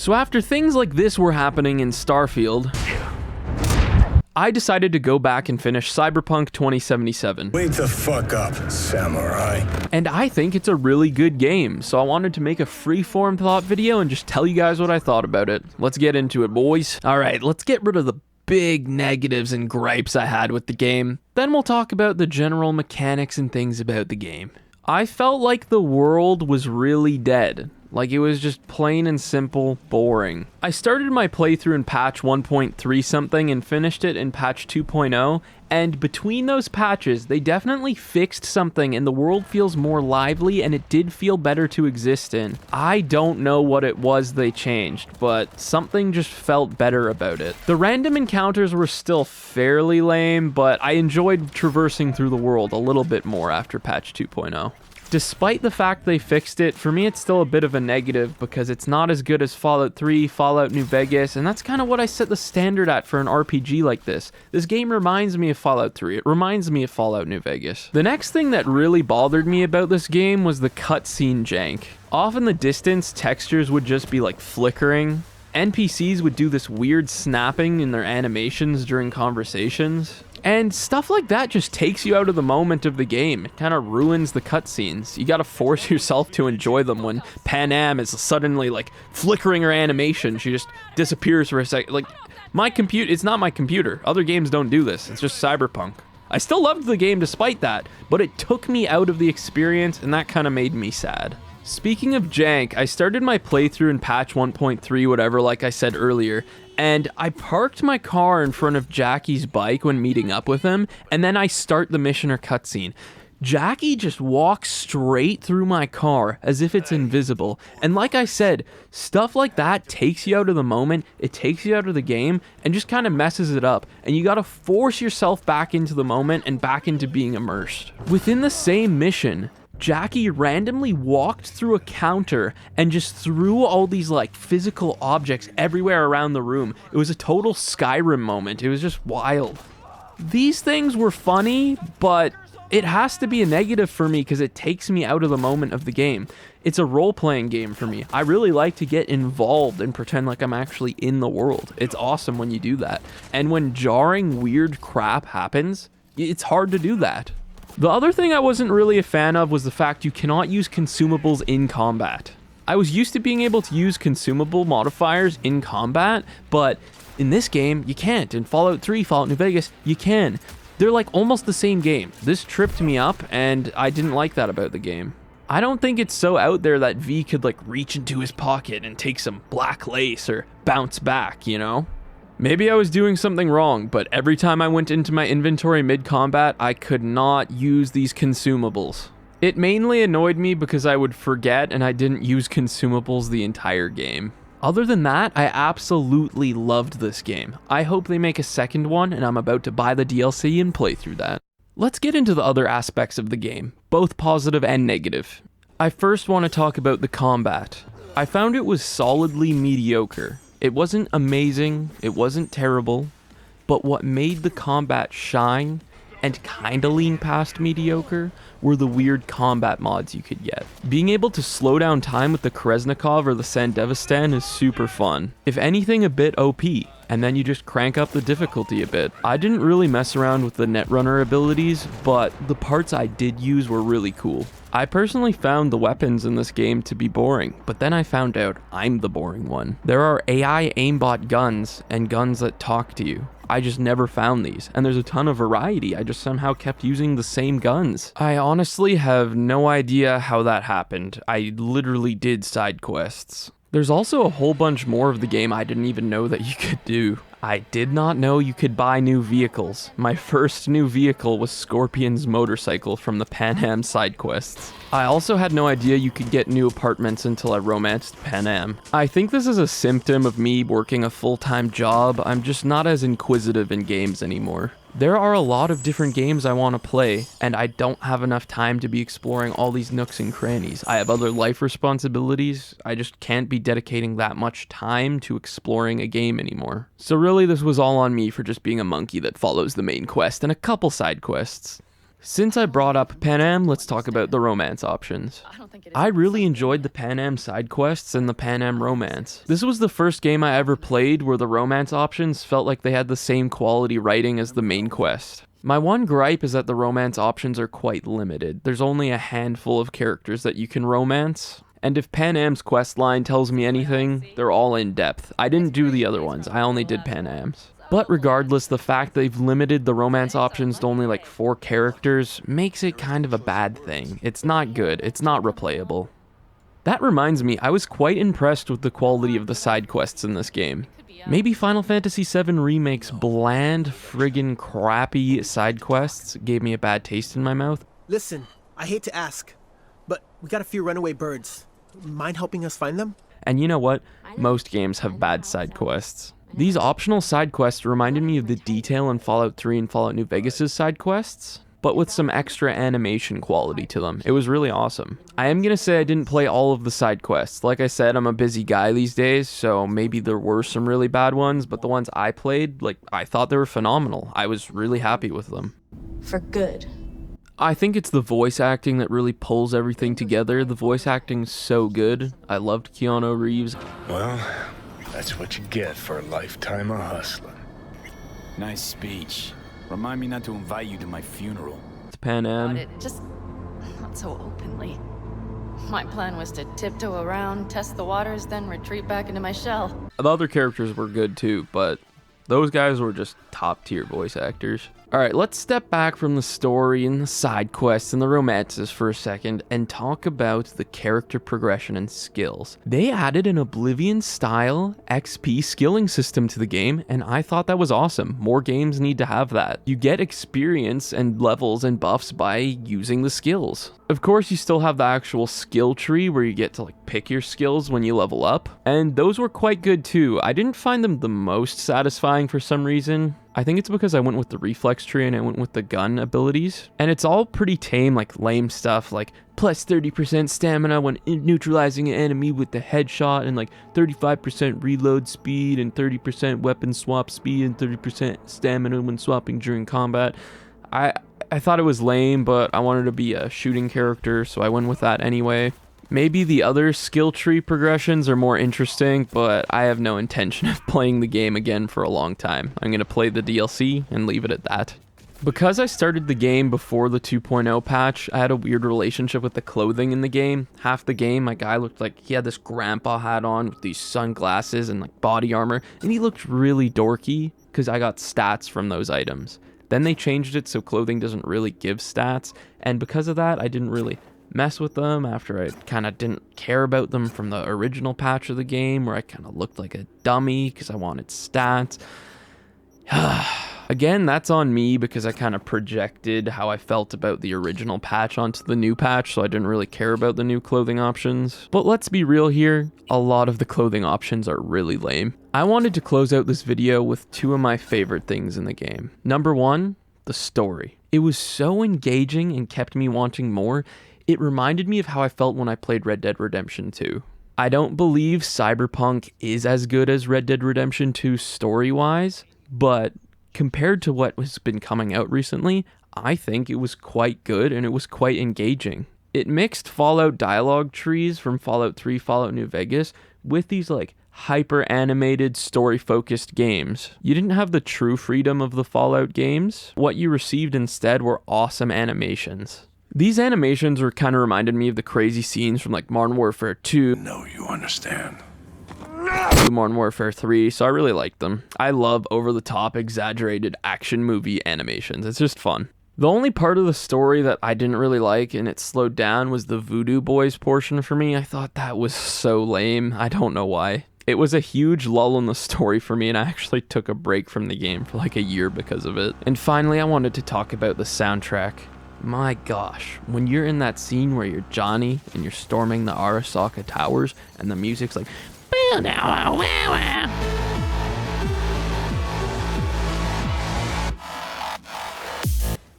So after things like this were happening in Starfield, I decided to go back and finish Cyberpunk 2077. Wake the fuck up, samurai. And I think it's a really good game, so I wanted to make a free-form thought video and just tell you guys what I thought about it. Let's get into it, boys. Alright, let's get rid of the big negatives and gripes I had with the game. Then we'll talk about the general mechanics and things about the game. I felt like the world was really dead. Like it was just plain and simple boring. I started my playthrough in patch 1.3 something and finished it in patch 2.0, and between those patches, they definitely fixed something and the world feels more lively and it did feel better to exist in. I don't know what it was they changed, but something just felt better about it. The random encounters were still fairly lame, but I enjoyed traversing through the world a little bit more after patch 2.0. Despite the fact they fixed it, for me it's still a bit of a negative because it's not as good as Fallout 3, Fallout New Vegas, and that's kind of what I set the standard at for an RPG like this. This game reminds me of Fallout 3, it reminds me of Fallout New Vegas. The next thing that really bothered me about this game was the cutscene jank. Off in the distance, textures would just be like flickering. NPCs would do this weird snapping in their animations during conversations. And stuff like that just takes you out of the moment of the game. It kind of ruins the cutscenes. You gotta force yourself to enjoy them when Panam is suddenly like flickering her animation. She just disappears for a second. Like, it's not my computer. Other games don't do this. It's just Cyberpunk. I still loved the game despite that, but it took me out of the experience and that kind of made me sad. Speaking of jank, I started my playthrough in patch 1.3 whatever like I said earlier, and I parked my car in front of Jackie's bike when meeting up with him, and then I start the mission or cutscene. Jackie just walks straight through my car as if it's invisible, and like I said, stuff like that takes you out of the moment, it takes you out of the game, and just kind of messes it up, and you gotta force yourself back into the moment and back into being immersed. Within the same mission, Jackie randomly walked through a counter and just threw all these like physical objects everywhere around the room. It was a total Skyrim moment. It was just wild. These things were funny, but it has to be a negative for me because it takes me out of the moment of the game. It's a role-playing game for me. I really like to get involved and pretend like I'm actually in the world. It's awesome when you do that. And when jarring, weird crap happens, it's hard to do that. The other thing I wasn't really a fan of was the fact you cannot use consumables in combat. I was used to being able to use consumable modifiers in combat, but in this game, you can't. In Fallout 3, Fallout New Vegas, you can. They're like almost the same game. This tripped me up, and I didn't like that about the game. I don't think it's so out there that V could like reach into his pocket and take some black lace or bounce back, you know? Maybe I was doing something wrong, but every time I went into my inventory mid-combat, I could not use these consumables. It mainly annoyed me because I would forget and I didn't use consumables the entire game. Other than that, I absolutely loved this game. I hope they make a second one, and I'm about to buy the DLC and play through that. Let's get into the other aspects of the game, both positive and negative. I first want to talk about the combat. I found it was solidly mediocre. It wasn't amazing, it wasn't terrible, but what made the combat shine and kinda lean past mediocre were the weird combat mods you could get. Being able to slow down time with the Kreznikov or the Sandevistan is super fun. If anything, a bit OP, and then you just crank up the difficulty a bit. I didn't really mess around with the Netrunner abilities, but the parts I did use were really cool. I personally found the weapons in this game to be boring, but then I found out I'm the boring one. There are AI aimbot guns and guns that talk to you. I just never found these, and there's a ton of variety. I just somehow kept using the same guns. I honestly have no idea how that happened. I literally did side quests. There's also a whole bunch more of the game I didn't even know that you could do. I did not know you could buy new vehicles. My first new vehicle was Scorpion's motorcycle from the Panam side quests. I also had no idea you could get new apartments until I romanced Panam. I think this is a symptom of me working a full-time job. I'm just not as inquisitive in games anymore. There are a lot of different games I want to play, and I don't have enough time to be exploring all these nooks and crannies. I have other life responsibilities. I just can't be dedicating that much time to exploring a game anymore. So really, this was all on me for just being a monkey that follows the main quest and a couple side quests. Since I brought up Panam, let's talk about the romance options. I really enjoyed the Panam side quests and the Panam romance. This was the first game I ever played where the romance options felt like they had the same quality writing as the main quest. My one gripe is that the romance options are quite limited. There's only a handful of characters that you can romance. And if Panam's questline tells me anything, they're all in depth. I didn't do the other ones, I only did Panam's. But regardless, the fact they've limited the romance options to only like 4 characters makes it kind of a bad thing. It's not good, it's not replayable. That reminds me, I was quite impressed with the quality of the side quests in this game. Maybe Final Fantasy VII Remake's bland, friggin' crappy side quests gave me a bad taste in my mouth. Listen, I hate to ask, but we got a few runaway birds. Mind helping us find them? And you know what? Most games have bad side quests. These optional side quests reminded me of the detail in Fallout 3 and Fallout New Vegas' side quests, but with some extra animation quality to them. It was really awesome. I am gonna say I didn't play all of the side quests. Like I said, I'm a busy guy these days, so maybe there were some really bad ones, but the ones I played, I thought they were phenomenal. I was really happy with them. For good. I think it's the voice acting that really pulls everything together. The voice acting's so good. I loved Keanu Reeves. Well, that's what you get for a lifetime of hustling. Nice speech. Remind me not to invite you to my funeral. It's Panam. It just not so openly. My plan was to tiptoe around, test the waters, then retreat back into my shell. The other characters were good too, but those guys were just top tier voice actors. Alright, let's step back from the story and the side quests and the romances for a second and talk about the character progression and skills. They added an Oblivion-style XP skilling system to the game, and I thought that was awesome. More games need to have that. You get experience and levels and buffs by using the skills. Of course, you still have the actual skill tree where you get to pick your skills when you level up, and those were quite good too. I didn't find them the most satisfying for some reason. I think it's because I went with the reflex tree and I went with the gun abilities. And it's all pretty tame, lame stuff, like plus 30% stamina when neutralizing an enemy with the headshot, and 35% reload speed, and 30% weapon swap speed, and 30% stamina when swapping during combat. I thought it was lame, but I wanted to be a shooting character, so I went with that anyway. Maybe the other skill tree progressions are more interesting, but I have no intention of playing the game again for a long time. I'm going to play the DLC and leave it at that. Because I started the game before the 2.0 patch, I had a weird relationship with the clothing in the game. Half the game, my guy looked like he had this grandpa hat on with these sunglasses and body armor, and he looked really dorky because I got stats from those items. Then they changed it so clothing doesn't really give stats, and because of that, I didn't really mess with them after I kind of didn't care about them from the original patch of the game where I kind of looked like a dummy because I wanted stats. Again, that's on me because I kind of projected how I felt about the original patch onto the new patch, so I didn't really care about the new clothing options. But let's be real here, a lot of the clothing options are really lame. I wanted to close out this video with 2 of my favorite things in the game. Number 1, the story. It was so engaging and kept me wanting more. It reminded me of how I felt when I played Red Dead Redemption 2. I don't believe Cyberpunk is as good as Red Dead Redemption 2 story-wise, but compared to what has been coming out recently, I think it was quite good and it was quite engaging. It mixed Fallout dialogue trees from Fallout 3, Fallout New Vegas with these hyper-animated, story-focused games. You didn't have the true freedom of the Fallout games. What you received instead were awesome animations. These animations were kind of reminded me of the crazy scenes from Modern Warfare 2. No, you understand. Modern Warfare 3, so I really liked them. I love over-the-top, exaggerated action movie animations. It's just fun. The only part of the story that I didn't really like and it slowed down was the Voodoo Boys portion for me. I thought that was so lame. I don't know why. It was a huge lull in the story for me, and I actually took a break from the game for a year because of it. And finally, I wanted to talk about the soundtrack. My gosh, when you're in that scene where you're Johnny and you're storming the Arasaka Towers and the music's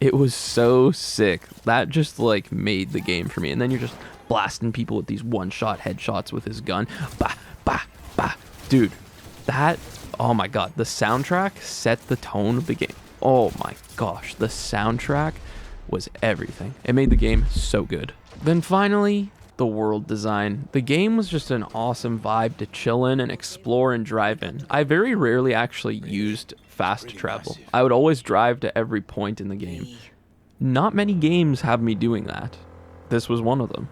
it was so sick. That just made the game for me. And then you're just blasting people with these one-shot headshots with his gun. Bah, bah, bah. Dude, oh my god, the soundtrack set the tone of the game. Oh my gosh, the soundtrack was everything. It made the game so good. Then finally, the world design. The game was just an awesome vibe to chill in and explore and drive in. I very rarely actually used fast travel. I would always drive to every point in the game. Not many games have me doing that. This was one of them.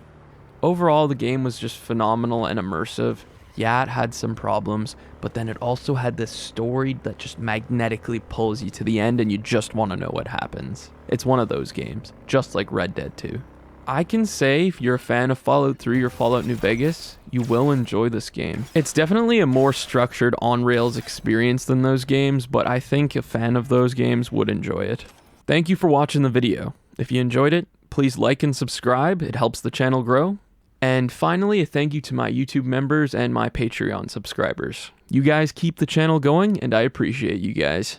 Overall, the game was just phenomenal and immersive. Yeah, it had some problems, but then it also had this story that just magnetically pulls you to the end and you just want to know what happens. It's one of those games, just like Red Dead 2. I can say if you're a fan of Fallout 3 or Fallout New Vegas, you will enjoy this game. It's definitely a more structured on-rails experience than those games, but I think a fan of those games would enjoy it. Thank you for watching the video. If you enjoyed it, please like and subscribe. It helps the channel grow. And finally, a thank you to my YouTube members and my Patreon subscribers. You guys keep the channel going, and I appreciate you guys.